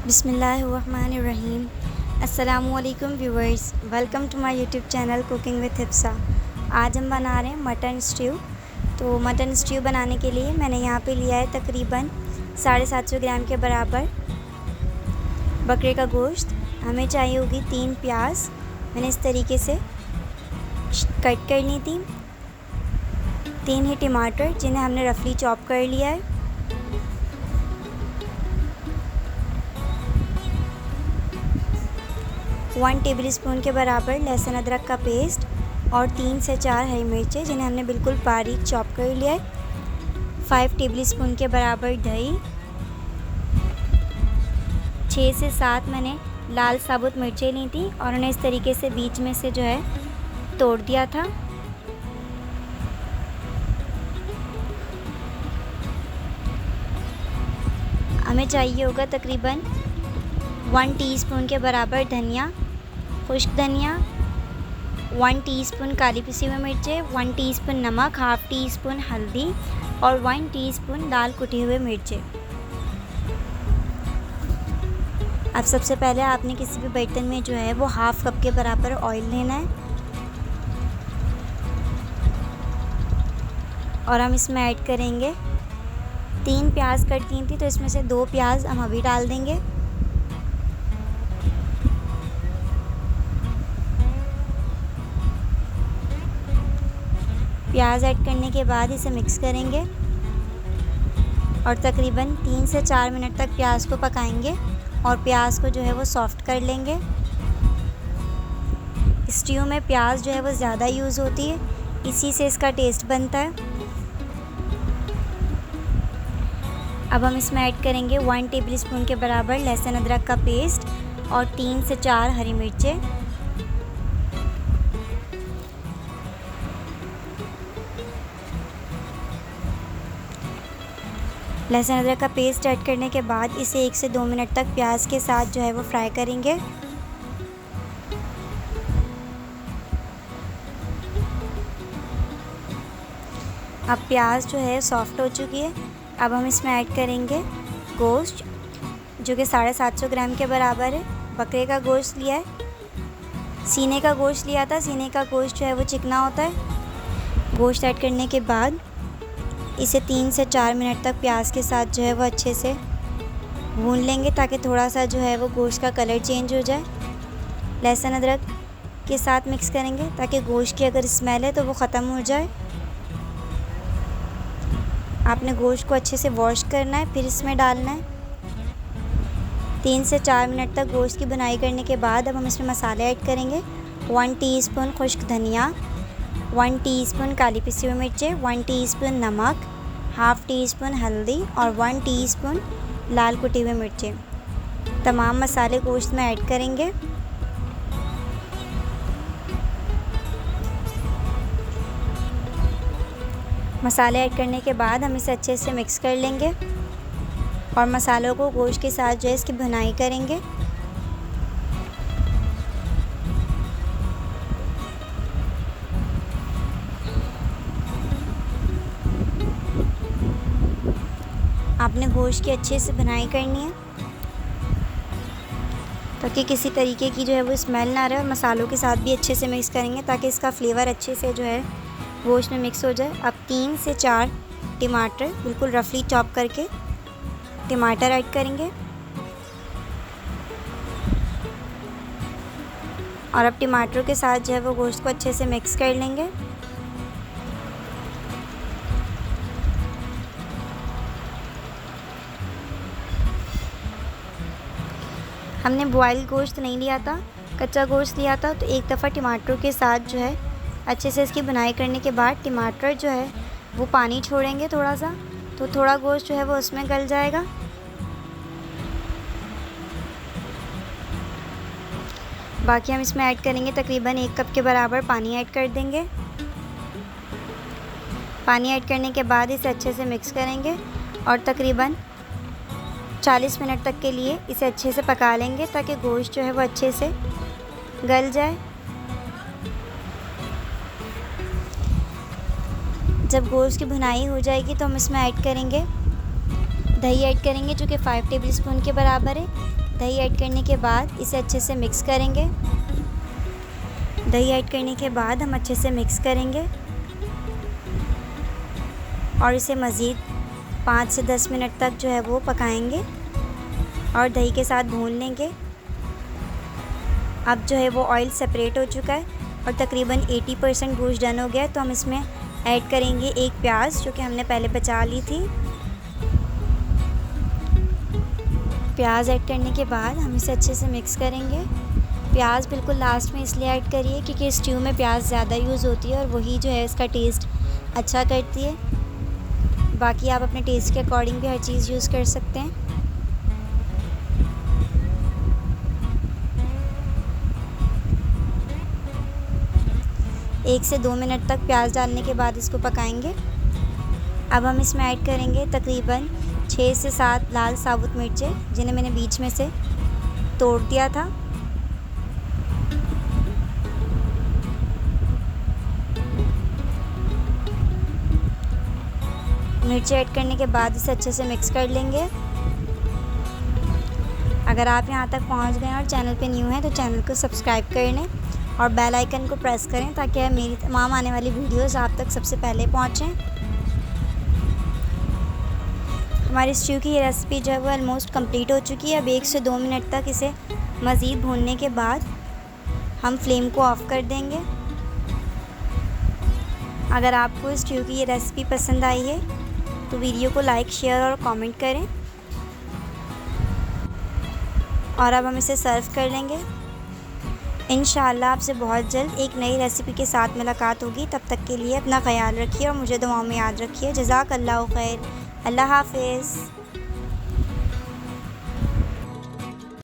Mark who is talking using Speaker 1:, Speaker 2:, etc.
Speaker 1: बिस्मिल्लाहिर्रहमानिर्रहीम। अस्सलामुअलैकुम viewers, welcome to my YouTube channel cooking with Hifsa. आज हम बना रहे हैं मटन स्ट्यू। तो मटन स्ट्यू बनाने के लिए मैंने यहाँ पे लिया है तकरीबन 750 ग्राम के बराबर बकरे का गोश्त। हमें चाहिए होगी 3 प्याज, मैंने इस तरीके से कट कर ली थी। 3 ही टमाटर जिन्हें हमने रफली चॉप कर लिया है। 1 टेबलस्पून के बराबर लहसुन अदरक का पेस्ट और 3 से 4 हरी मिर्चें जिन्हें हमने बिल्कुल बारीक चॉप कर लिया है। 5 टेबलस्पून के बराबर दही, 6 से 7 मैंने लाल साबुत मिर्चें ली थी और उन्हें इस तरीके से बीच में से जो है तोड़ दिया था। हमें चाहिए होगा तकरीबन 1 टीस्पून के बराबर धनिया, खुश्क धनिया, 1 टीस्पून काली पिसी हुई मिर्चें, 1 टीस्पून नमक, हाफ़ टी स्पून हल्दी और 1 टीस्पून लाल कुटे हुए मिर्चें। अब सबसे पहले आपने किसी भी बर्तन में जो है वो हाफ़ कप के बराबर ऑयल लेना है और हम इसमें ऐड करेंगे 3 प्याज कट की थी, तो इसमें से 2 प्याज हम अभी डाल देंगे। प्याज ऐड करने के बाद इसे मिक्स करेंगे और तकरीबन 3 से 4 मिनट तक प्याज को पकाएंगे और प्याज को जो है वो सॉफ्ट कर लेंगे। स्ट्यू में प्याज जो है वो ज़्यादा यूज़ होती है, इसी से इसका टेस्ट बनता है। अब हम इसमें ऐड करेंगे 1 टेबलस्पून के बराबर लहसुन अदरक का पेस्ट और 3 से 4 हरी मिर्चें। लहसुन अदरक का पेस्ट ऐड करने के बाद इसे 1 से 2 मिनट तक प्याज के साथ जो है वो फ्राई करेंगे। अब प्याज जो है सॉफ्ट हो चुकी है। अब हम इसमें ऐड करेंगे गोश्त, जो कि 750 ग्राम के बराबर है। बकरे का गोश्त लिया है, सीने का गोश्त लिया था। सीने का गोश्त जो है वो चिकना होता है। गोश्त ऐड करने के बाद इसे 3 से 4 मिनट तक प्याज के साथ जो है वो अच्छे से भून लेंगे ताकि थोड़ा सा जो है वो गोश्त का कलर चेंज हो जाए। लहसुन अदरक के साथ मिक्स करेंगे ताकि गोश्त की अगर स्मेल है तो वो ख़त्म हो जाए। आपने गोश्त को अच्छे से वॉश करना है, फिर इसमें डालना है। 3 से 4 मिनट तक गोश्त की भुनाई करने के बाद अब हम इसमें मसाले ऐड करेंगे। 1 टीस्पून खुश्क धनिया, 1 टीस्पून काली पिसी हुई मिर्चें, 1 टीस्पून नमक, हाफ़ टी स्पून हल्दी और 1 टीस्पून लाल कुटी हुई मिर्चें। तमाम मसाले गोश्त में ऐड करेंगे। मसाले ऐड करने के बाद हम इसे अच्छे से मिक्स कर लेंगे और मसालों को गोश्त के साथ जो है इसकी भुनाई करेंगे। आपने गोश्त की अच्छे से भुनाई करनी है ताकि किसी तरीके की जो है वो स्मेल ना रहे, और मसालों के साथ भी अच्छे से मिक्स करेंगे ताकि इसका फ्लेवर अच्छे से जो है गोश्त में मिक्स हो जाए। अब 3 से 4 टमाटर बिल्कुल रफली चॉप करके टमाटर ऐड करेंगे और अब टमाटरों के साथ जो है वो गोश्त को अच्छे से मिक्स कर लेंगे। हमने बॉयल गोश्त नहीं लिया था, कच्चा गोश्त लिया था। तो एक दफ़ा टमाटरों के साथ जो है अच्छे से इसकी भुनाई करने के बाद टमाटर जो है वो पानी छोड़ेंगे थोड़ा सा, तो थोड़ा गोश्त जो है वो उसमें गल जाएगा। बाकी हम इसमें ऐड करेंगे तकरीबन 1 कप के बराबर पानी ऐड कर देंगे। पानी ऐड करने के बाद इसे अच्छे से मिक्स करेंगे और तकरीबन 40 मिनट तक के लिए इसे अच्छे से पका लेंगे ताकि गोश्त जो है वो अच्छे से गल जाए। जब गोश्त की भुनाई हो जाएगी तो हम इसमें ऐड करेंगे दही ऐड करेंगे जो कि 5 टेबलस्पून के बराबर है। दही ऐड करने के बाद इसे अच्छे से मिक्स करेंगे। दही ऐड करने के बाद हम अच्छे से मिक्स करेंगे और इसे मज़ीद 5 से 10 मिनट तक जो है वो पकाएंगे और दही के साथ भून लेंगे। अब जो है वो ऑयल सेपरेट हो चुका है और तकरीबन 80% गोश्त डन हो गया है। तो हम इसमें ऐड करेंगे एक प्याज जो कि हमने पहले बचा ली थी। प्याज ऐड करने के बाद हम इसे अच्छे से मिक्स करेंगे। प्याज बिल्कुल लास्ट में इसलिए ऐड करिए क्योंकि स्ट्यू में प्याज ज़्यादा यूज़ होती है और वही जो है इसका टेस्ट अच्छा करती है। बाकी आप अपने टेस्ट के अकॉर्डिंग भी हर चीज़ यूज़ कर सकते हैं। एक से 2 मिनट तक प्याज डालने के बाद इसको पकाएंगे। अब हम इसमें ऐड करेंगे तकरीबन 6 से 7 लाल साबुत मिर्चें जिन्हें मैंने बीच में से तोड़ दिया था। मिर्ची ऐड करने के बाद इसे अच्छे से मिक्स कर लेंगे। अगर आप यहाँ तक पहुँच गए और चैनल पे न्यू हैं तो चैनल को सब्सक्राइब कर लें और बेल आइकन को प्रेस करें ताकि मेरी तमाम आने वाली वीडियोस आप तक सबसे पहले पहुँचें। हमारी स्ट्यू की ये रेसिपी जो है वो ऑलमोस्ट कंप्लीट हो चुकी है। अब 1 से 2 मिनट तक इसे मज़ीद भूनने के बाद हम फ्लेम को ऑफ़ कर देंगे। अगर आपको इस स्ट्यू की ये रेसिपी पसंद आई है तो वीडियो को लाइक, शेयर और कमेंट करें। और अब हम इसे सर्व कर लेंगे। इंशाअल्लाह आपसे बहुत जल्द एक नई रेसिपी के साथ मुलाकात होगी। तब तक के लिए अपना ख्याल रखिए और मुझे दुआओं में याद रखिए। जज़ाकल्लाहु खैर। अल्लाह हाफ़िज़।